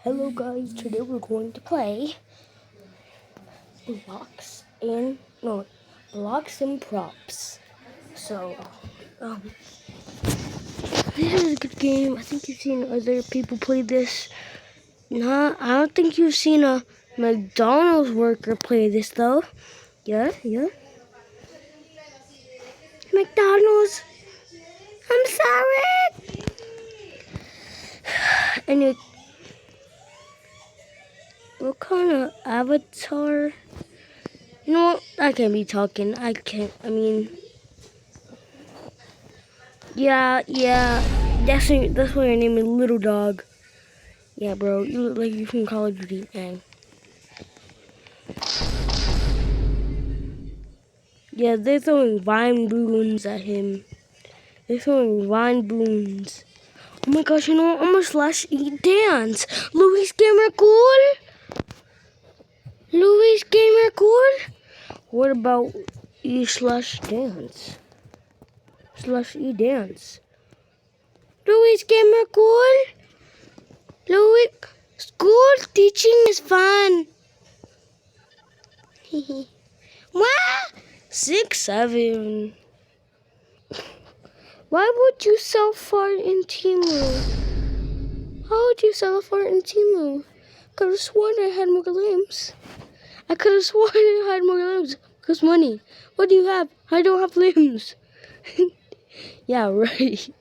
Hello guys, today we're going to play blocks and props. So, this is a good game. I think you've seen other people play this. Nah, I don't think you've seen a McDonald's worker play this though. Yeah. McDonald's, I'm sorry. And what kind of avatar? You know what? I can't be talking. Yeah. That's why your name is Little Dog. Yeah, bro. You look like you from Call of Duty, man. Yeah, they're throwing vine balloons at him. They're throwing vine balloons. Oh my gosh, you know what? I'm gonna /E dance. Luis Gamer Cool? Luis Gamer Cool? What about E/dance? /E dance. Luis Gamer Cool? Louis, school teaching is fun. What? 6, 7. Why would you sell fart in Temu? How would you sell a fart in Temu? Could have sworn I had more limbs. I could have sworn I had more limbs. Cause money. What do you have? I don't have limbs. Yeah, right.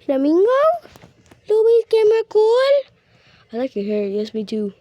Flamingo? Louis Gamer Cool? I like your hair. Yes, me too.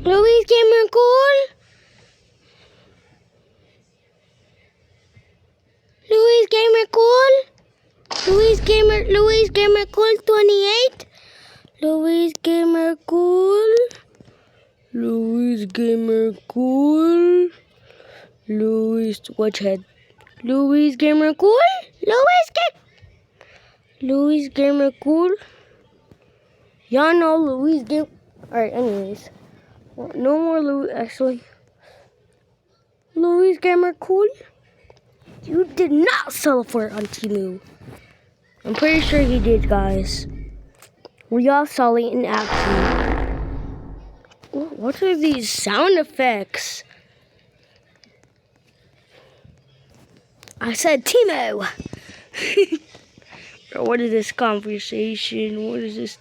Louis Gamer Cool? Louis Gamer Cool? Louis Gamer Cool 28? Louis Gamer Cool? Louis Gamer Cool? Louis, watch head. Louis Gamer Cool? Louis Gamer Cool? Y'all know Louis Gamer. Alright, anyways. No more Louis, actually. Louis Gamer Cool? You did not sell a fort on Temu. I'm pretty sure he did, guys. We all saw it in action. What are these sound effects? I said Temu. What is this conversation? What is this?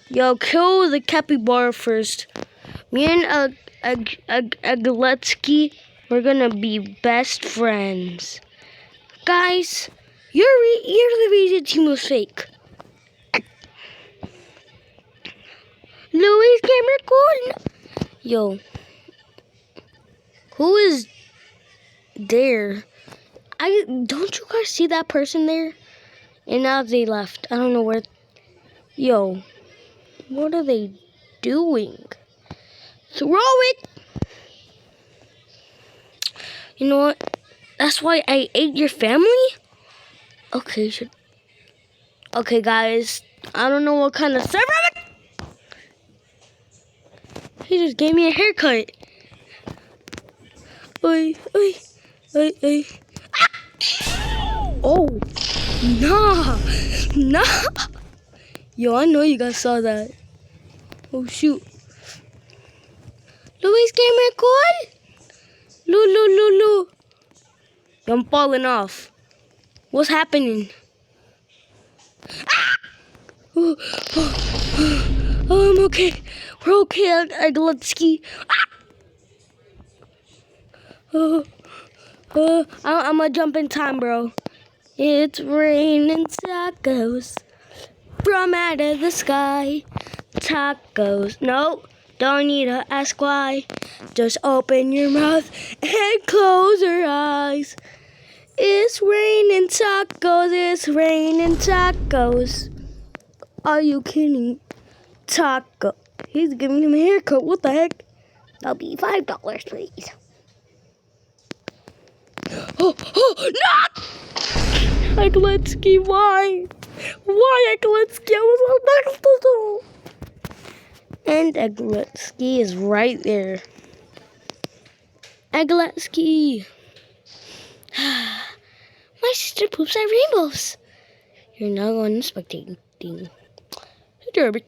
Yo, kill the capybara first. Me and Agletsky, we're gonna be best friends. Guys, you're the reason Temu's fake. Louis Gamer Cool? Yo, who is there? Don't you guys see that person there? And now they left. I don't know where. Yo, what are they doing? Throw it! You know what? That's why I ate your family? Okay, okay, guys. I don't know what kind of server. He just gave me a haircut. Oi. Ah! Oh, nah. Yo, I know you guys saw that. Oh shoot. Louis Gamer Cool? Lou. I'm falling off. What's happening? Ah! Oh, I'm okay. We're okay, Agletsky. Ah! I'm gonna jump in time, bro. It's raining tacos from out of the sky. Tacos. No, don't need to ask why. Just open your mouth and close your eyes. It's raining tacos. It's raining tacos. Are you kidding? Taco. He's giving him a haircut. What the heck? That'll be $5, please. Oh, no! Agletsky, why? Why, Agletsky? I was all next to him. And Agletsky is right there. Agletsky. My sister poops at rainbows. You're not going to spectating. Derby.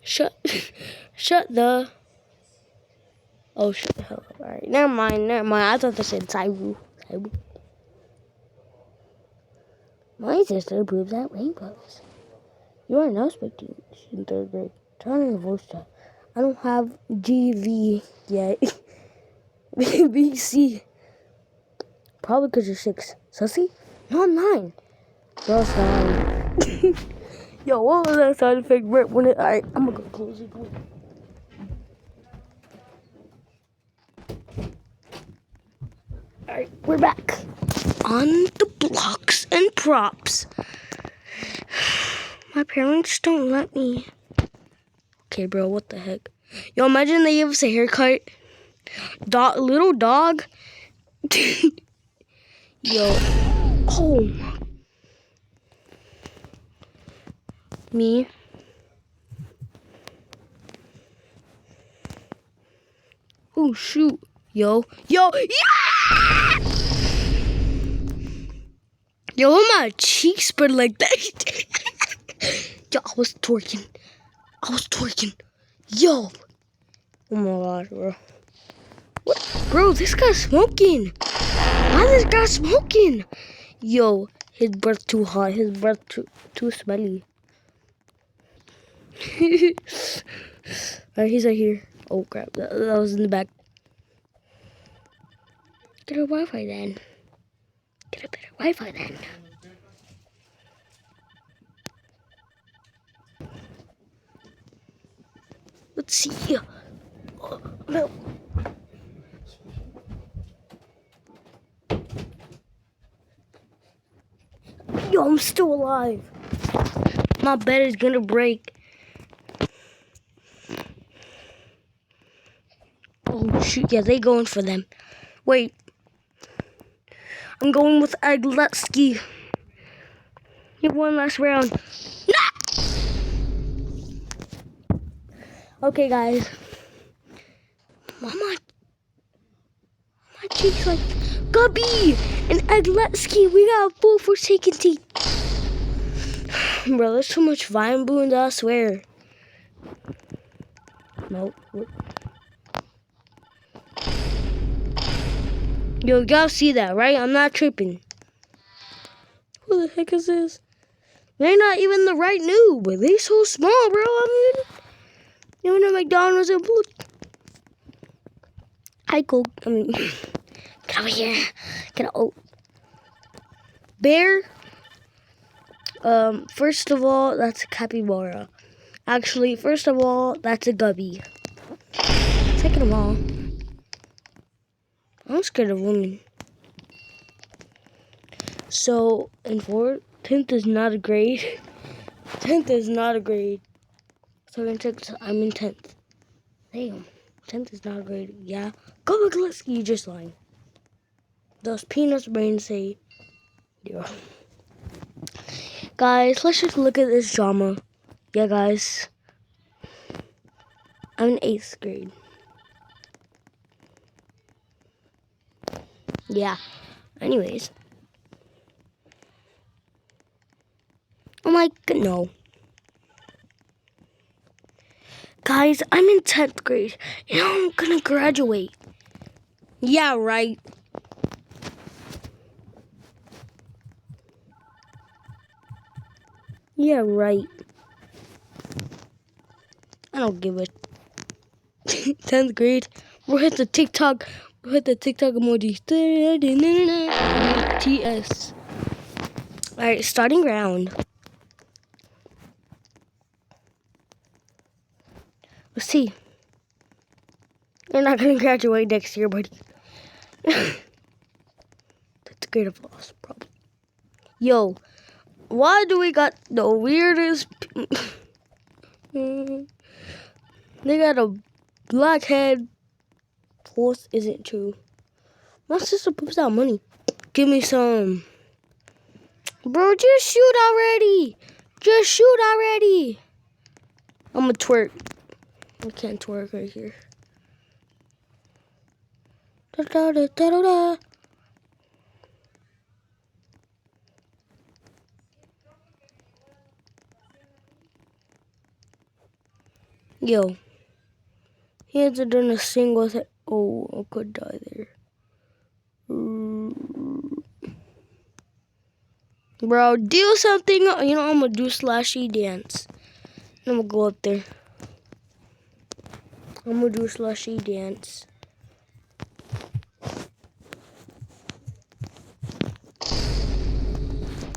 Shut the. Oh, shut the hell up. Alright, never mind. I thought they said Cyru. My sister proves out rainbows. You are now expecting in third grade. Turn your voice chat. I don't have GV yet. BC. Probably because you're 6. Sussy? No, I'm 9. Bro, it's 9. Yo, what was that sound effect right when it... Alright, I'm gonna go close the door. Alright, we're back. On the blocks and props. My parents don't let me. Okay, bro, what the heck? Yo, imagine they give us a haircut. Little dog. Yo. Oh. Me. Oh, shoot. Yo. Yeah! Yo, my cheeks spread like that. Yo, I was twerking. Yo. Oh my gosh, bro. What? Bro, this guy's smoking. Why is this guy smoking? Yo, his breath too hot. His breath too smelly. Alright, he's right here. Oh crap, that was in the back. Get a Wi-Fi then. Get a better Wi-Fi then. Let's see. Oh, no. Yo, I'm still alive. My bed is gonna break. Oh shoot, yeah, they going for them. Wait. I'm going with Agletzky. You have one last round. No! Okay, guys. My cheeks like Gubby and Agletzky. We got a full Forsaken team. Bro, there's too much Vine Boons, I swear. Nope. Yo, you gotta see that, right? I'm not tripping. Who the heck is this? They're not even the right noob, but they so small, bro. I mean, you know McDonald's and blue. Hi, Coke. I mean, get over here. Get out. Bear. First of all, that's a capybara. Actually, first of all, that's a gubby. Second of all, I'm scared of women. So, in 10th is not a grade. 10th is not a grade. So in 6th, I'm in 10th. Damn, 10th is not a grade. Yeah. Go Gillespie, you just lying. Those peanuts brains say, yeah. Guys, let's just look at this drama. Yeah, guys. I'm in 8th grade. Yeah. Anyways. Oh my god, no. Guys, I'm in 10th grade. And I'm gonna graduate. Yeah, right. Yeah, right. I don't give a 10th grade. We'll hit the TikTok. We'll hit the TikTok emoji. TS. Alright, starting round. Let's see. You're not gonna graduate next year, buddy. That's a grade of loss, probably. Yo, why do we got the weirdest? They got a black head. Fourth isn't true. My sister puts out money. Give me some. Bro, just shoot already. Just shoot already. I'm gonna twerk. I can't twerk right here. Da, da, da, da, da, da. Yo. He hasn't done a single thing. Oh, I could die there. Bro, do something. You know, I'm gonna do slashy dance. I'm gonna go up there. I'm gonna do slushy dance.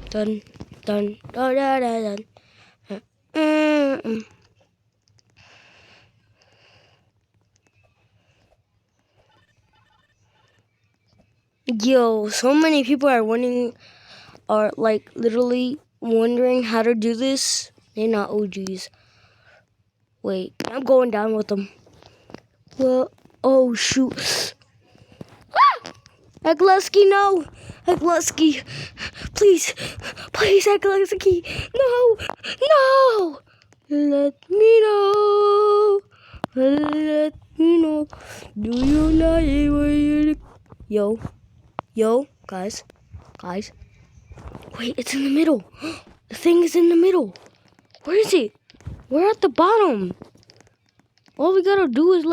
Dun, dun, dun, dun, dun, dun. Yo, so many people are like literally wondering how to do this. They're not OGs. Wait, I'm going down with them. Well, oh shoot. Ah! Eglusky, no! Eglusky, please, Eglusky, no! Let me know. Let me know. Do you know where you? Yo, guys. Wait, it's in the middle. The thing is in the middle. Where is it? We're at the bottom. All we gotta do is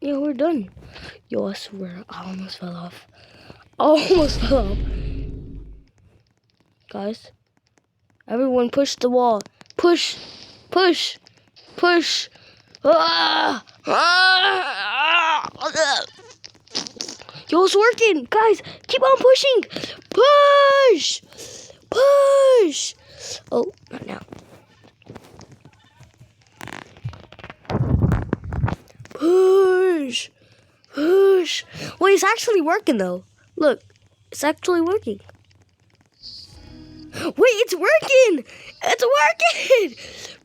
yeah, we're done. Yo, I swear, I almost fell off. Guys, everyone push the wall. Push. Yo, it's working. Guys, keep on pushing. Push. Oh, not now. Push. Wait, it's actually working though. Look, it's actually working. Wait, it's working.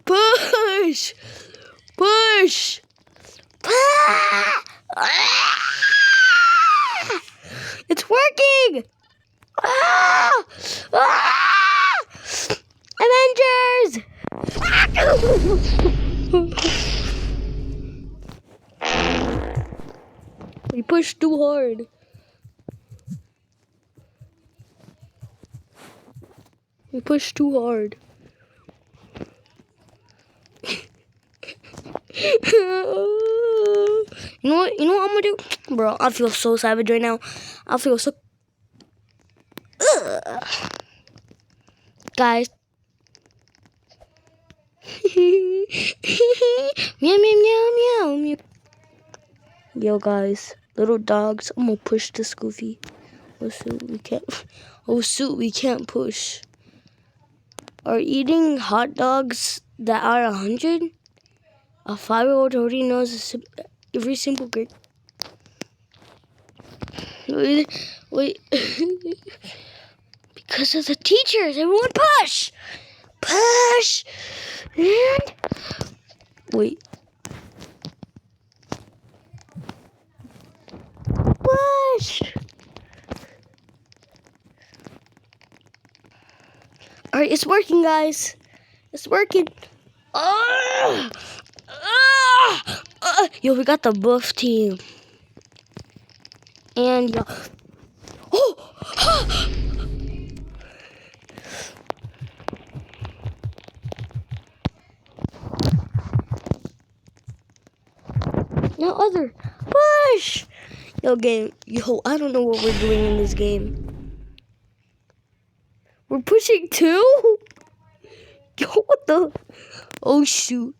Push. It's working. Avengers. We pushed too hard. You know what I'm gonna do? Bro, I feel so savage right now. I feel so... Guys. Meow. Yo, guys. Little dogs. I'm gonna push this Goofy. Oh, shoot, we can't push. Are eating hot dogs that are 100? A 5-year-old already knows every simple grade. Wait. Because of the teachers, everyone push! And... Wait. Push! Alright, it's working, guys. It's working. Yo, we got the buff team. And yo. No other. Push! Yo, I don't know what we're doing in this game. We're pushing too? Yo, what the? Oh, shoot.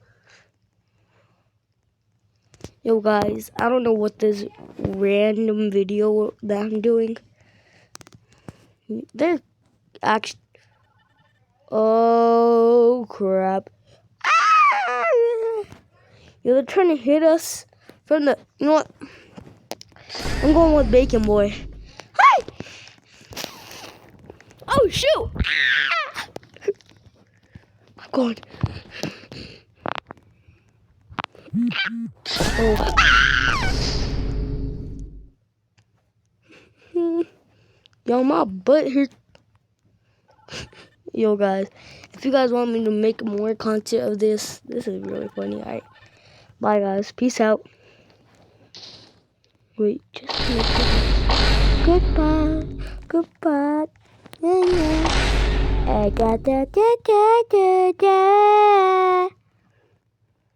Yo, guys, I don't know what this random video that I'm doing. They're actually... Oh, crap. Yo, they're trying to hit us from the... You know what? I'm going with Bacon Boy. Hi! Oh, shoot! I'm going... Oh. Yo, my butt here. Yo, guys, if you guys want me to make more content of this is really funny. Alright, bye, guys. Peace out. Wait, just make it. Goodbye. Yeah. I got